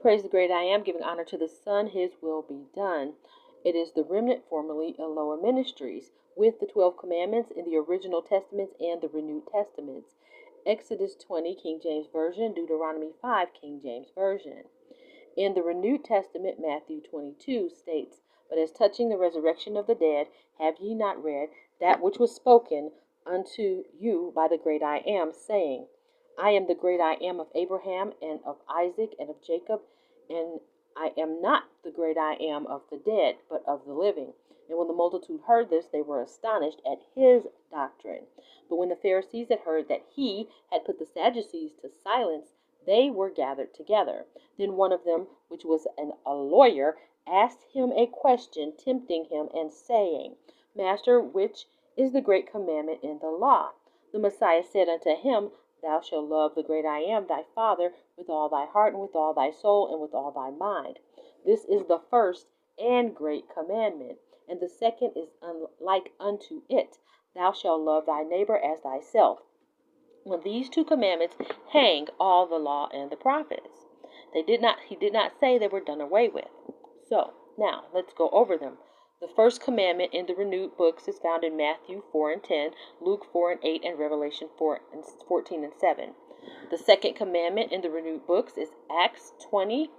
Praise the great I am, giving honor to the Son, his will be done. It is the remnant, formerly Eloah Ministries, with the 12 commandments in the original testaments and the renewed testaments. Exodus 20, King James Version, Deuteronomy 5, King James Version. In the renewed testament, Matthew 22 states, "But as touching the resurrection of the dead, have ye not read that which was spoken unto you by the great I am, saying, I am the great I am of Abraham and of Isaac and of Jacob, and I am not the great I am of the dead, but of the living. And when the multitude heard this, they were astonished at his doctrine. But when the Pharisees had heard that he had put the Sadducees to silence, they were gathered together. Then one of them, which was a lawyer, asked him a question, tempting him, and saying, Master, which is the great commandment in the law? The Messiah said unto him, Thou shalt love the great I am, thy Father, with all thy heart, and with all thy soul, and with all thy mind. This is the first and great commandment. And the second is like unto it, Thou shalt love thy neighbor as thyself. On these two commandments hang all the law and the prophets. He did not say they were done away with. So, now, let's go over them. The first commandment in the renewed books is found in Matthew 4 and 10, Luke 4 and 8, and Revelation 4 and 14 and 7. The second commandment in the renewed books is Acts 20,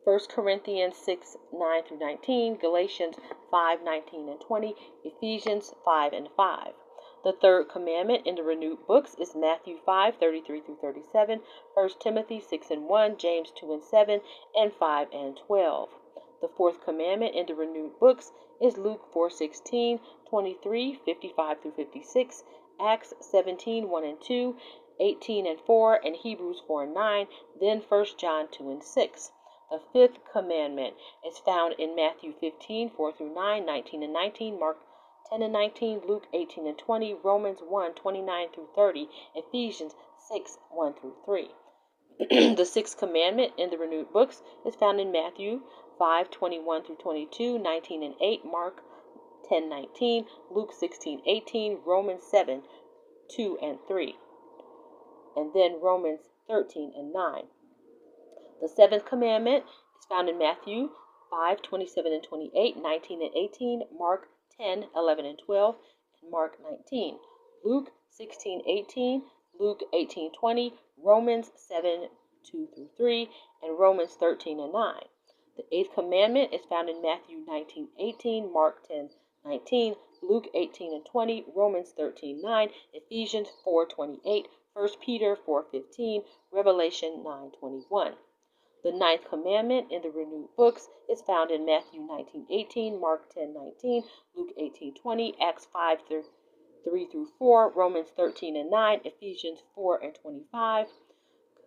1 Corinthians 6, 9 through 19, Galatians 5, 19 and 20, Ephesians 5 and 5. The third commandment in the renewed books is Matthew 5, 33 through 37, 1 Timothy 6 and 1, James 2 and 7, and 5 and 12. The fourth commandment in the renewed books is Luke 4:16, 23, 55 through 56, Acts 17, 1 and 2, 18 and 4, and Hebrews 4 and 9, then 1 John 2 and 6. The fifth commandment is found in Matthew 15, 4 through 9, 19 and 19, Mark 10 and 19, Luke 18 and 20, Romans 1, 29 through 30, Ephesians 6, 1 through 3. The sixth commandment in the renewed books is found in Matthew 5, 21 through 22, 19 and 8, Mark 10, 19, Luke 16, 18, Romans 7, 2 and 3, and then Romans 13 and 9. The seventh commandment is found in Matthew 5, 27 and 28, 19 and 18, Mark 10, 11 and 12, and Mark 19, Luke 16, 18, Luke 18, 20, Romans 7, 2 through 3, and Romans 13 and 9. The eighth commandment is found in Matthew 19, 18, Mark 10, 19, Luke 18 and 20, Romans 13, 9, Ephesians 4, 28, 1 Peter 4, 15, Revelation 9, 21. The ninth commandment in the renewed books is found in Matthew 19, 18, Mark 10, 19, Luke 18, 20, Acts 5, 3 through 4, Romans 13 and 9, Ephesians 4 and 25.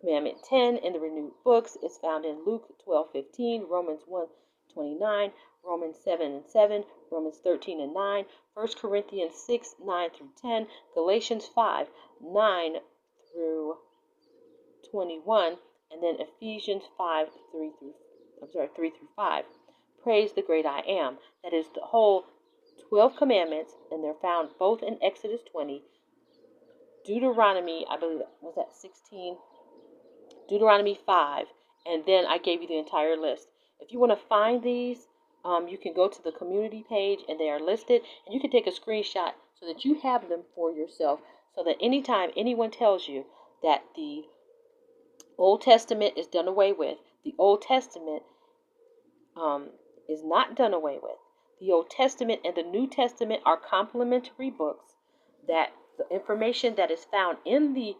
Commandment 10 in the renewed books is found in Luke 12, 15, Romans 1, 29, Romans 7 and 7, Romans 13 and 9, 1 Corinthians 6, 9 through 10, Galatians 5, 9 through 21, and then Ephesians 5, 3 through 5. Praise the great I am. That is the whole 12 commandments, and they're found both in Exodus 20, Deuteronomy, I believe, was that 16? Deuteronomy 5, and then I gave you the entire list. If you want to find these, you can go to the community page, and they are listed, and you can take a screenshot so that you have them for yourself, so that anytime anyone tells you that the Old Testament is done away with, the Old Testament is not done away with. The Old Testament and the New Testament are complementary books, that the information that is found in the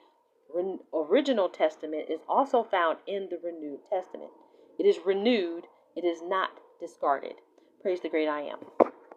original Testament is also found in the renewed Testament. It is renewed. It is not discarded. Praise the great I am.